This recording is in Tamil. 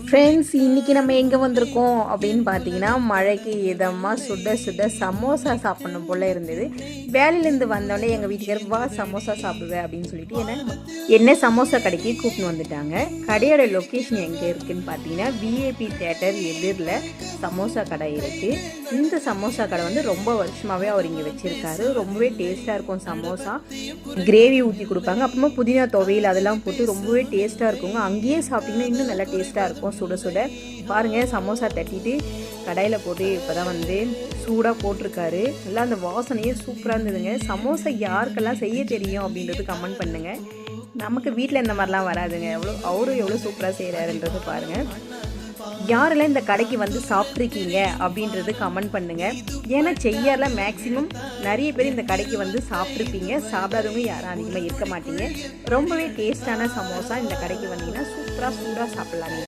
ஃப்ரெண்ட்ஸ், இன்றைக்கி நம்ம எங்கே வந்திருக்கோம் அப்படின்னு பார்த்தீங்கன்னா, மழைக்கு இதமாக சுட சுட சமோசா சாப்பிட்ணும் போல் இருந்தது. வேலையிலேருந்து வந்தோடனே எங்கள் வீட்டுக்காரர் வா சமோசா சாப்பிடுவேன் அப்படின்னு சொல்லிட்டு என்ன சமோசா கடைக்கு கூப்பிட்டு வந்துட்டாங்க. கடையோட லொக்கேஷன் எங்கே இருக்குதுன்னு பார்த்தீங்கன்னா, விஐபி தியேட்டர் எதிரில் சமோசா கடை இருக்குது. இந்த சமோசா கடை வந்து ரொம்ப வருஷமாகவே அவர் இங்கே வச்சுருக்காரு. ரொம்பவே டேஸ்ட்டாக இருக்கும் சமோசா. கிரேவி ஊற்றி கொடுப்பாங்க, அப்புறமா புதினா துவையல் அதெல்லாம் போட்டு ரொம்பவே டேஸ்ட்டாக இருக்குங்க. அங்கேயே சாப்பிட்டிங்கன்னா இன்னும் நல்லா டேஸ்ட்டாக இருக்கும். சுட சுட பாருங்கள், சமோசா தட்டிட்டு கடையில் போட்டு இப்போ தான் வந்து சூடாக போட்டிருக்காரு. நல்லா அந்த வாசனையே சூப்பராக இருந்ததுங்க. சமோசா யாருக்கெல்லாம் செய்ய தெரியும் அப்படின்றது கமெண்ட் பண்ணுங்கள். நமக்கு வீட்டில் இந்த மாதிரிலாம் வராதுங்க. அவரும் எவ்வளோ சூப்பராக செய்கிறாருன்றது பாருங்கள். யாரெல்லாம் இந்த கடைக்கு வந்து சாப்பிட்ருக்கீங்க அப்படின்றது கமெண்ட் பண்ணுங்கள். ஏன்னா செய்யலாம் மேக்ஸிமம் நிறைய பேர் இந்த கடைக்கு வந்து சாப்பிட்ருப்பீங்க. சாப்பிடாதவங்க யாரும் அதிகமாக இருக்க மாட்டீங்க. ரொம்பவே டேஸ்டான சமோசா. இந்த கடைக்கு வந்தீங்கன்னா சூப்பராக சூடாக சாப்பிட்லாங்க.